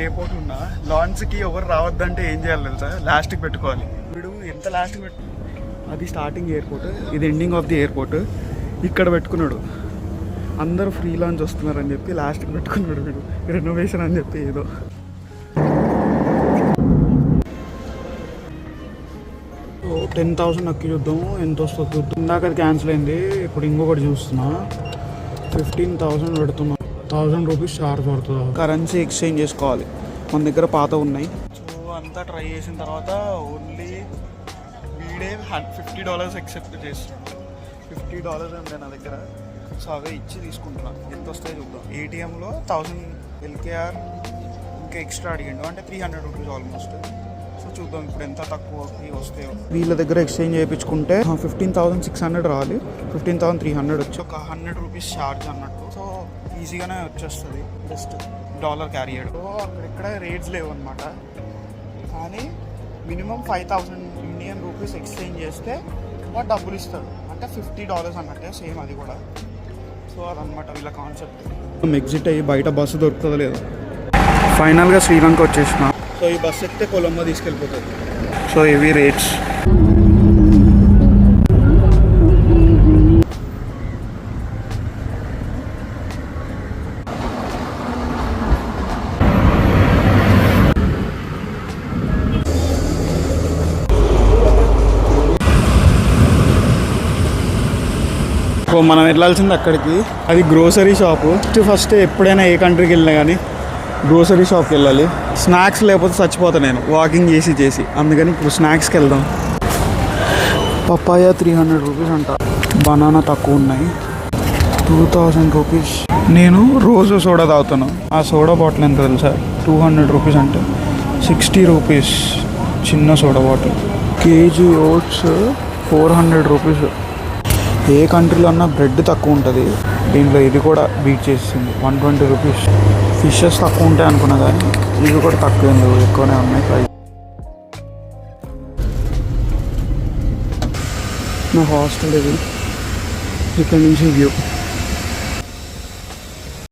Airport ఉన్నా లాంచ్కి ఎవరు రావద్దంటే ఏం చేయాలి తెలుసా? లాస్ట్కి పెట్టుకోవాలి. వీడు ఎంత లాస్ట్కి అది స్టార్టింగ్ ఎయిర్పోర్ట్, ఇది ఎండింగ్ ఆఫ్ ది ఎయిర్పోర్ట్. ఇక్కడ పెట్టుకున్నాడు. అందరూ ఫ్రీ లాంచ్ వస్తున్నారని చెప్పి లాస్ట్కి పెట్టుకున్నాడు వీడు, రెనోవేషన్ అని చెప్పి ఏదో. సో 10,000 నక్కి చూద్దాము ఎంత వస్తుందో చూద్దాం. ఇందాక అది క్యాన్సిల్ అయింది, ఇప్పుడు ఇంకొకటి చూస్తున్నా. 15,000 పెడుతున్నా. 1,000 రూపీస్ చార్జ్ పడుతుంది. కరెన్సీ ఎక్స్చేంజ్ చేసుకోవాలి, మన దగ్గర పాత ఉన్నాయి. సో అంతా ట్రై చేసిన తర్వాత ఓన్లీ వీడే $50 ఎక్సెప్ట్ చేస్తున్నాడు. $50 ఉంది నా దగ్గర. సో అవే ఇచ్చి తీసుకుంటున్నా. ఎంత వస్తాయో చూద్దాం. ఏటీఎంలో 1000 LKR ఇంకా ఎక్స్ట్రా అడిగిండు, అంటే 300 రూపీస్ ఆల్మోస్ట్. సో చూద్దాం ఇప్పుడు ఎంత తక్కువ వస్తాయో. వీళ్ళ దగ్గర ఎక్స్చేంజ్ చేయించుకుంటే 15,600 రావాలి, 15,300 వచ్చి ఒక 100 రూపీస్ ఛార్జ్ అన్నట్టు. సో ఈజీగానే వచ్చేస్తుంది, జస్ట్ డాలర్ క్యారీ చేయడం. సో అక్కడెక్కడ రేట్స్ లేవు అనమాట, కానీ మినిమం 5,000 ఇండియన్ రూపీస్ ఎక్స్చేంజ్ చేస్తే వాడు డబ్బులు ఇస్తాడు, అంటే $50 అన్నట్టే సేమ్ అది కూడా. సో అదనమాట వీళ్ళ కాన్సెప్ట్. ఎగ్జిట్ అయ్యి బయట బస్సు దొరుకుతుందో లేదో. ఫైనల్గా శ్రీలంక వచ్చేసిన. సో ఈ బస్సు ఎక్కితే కొలంబో తీసుకెళ్ళిపోతుంది. సో ఇవి రేట్స్. మనం వెళ్ళాల్సింది అక్కడికి. అది గ్రోసరీ షాపు. ఫస్ట్ ఎప్పుడైనా ఏ కంట్రీకి వెళ్ళినా కానీ గ్రోసరీ షాప్కి వెళ్ళాలి. స్నాక్స్ లేకపోతే చచ్చిపోతా నేను వాకింగ్ చేసి. అందుకని ఇప్పుడు స్నాక్స్కి వెళ్దాం. పపాయ 300 రూపీస్ అంట. బనానా తక్కువ ఉన్నాయి, 2,000 రూపీస్. నేను రోజు సోడా తాగుతాను. ఆ సోడా బాటిల్ ఎంత తెలుసా? 200 రూపీస్ అంటే 60 రూపీస్ చిన్న soda bottle. KG oats 400 rupees. ఏ కంట్రీలో అన్నా బ్రెడ్ తక్కువ ఉంటుంది, దీంట్లో ఇది కూడా బీట్ చేసింది. 120 రూపీస్. ఫిషెస్ తక్కువ ఉంటాయి అనుకున్నా కానీ ఇవి కూడా తక్కువ లేవు, ఎక్కువనే ఉన్నాయి ప్రైస్. నా హాస్టల్ ఇది, ఇక్కడ నుంచి వ్యూ.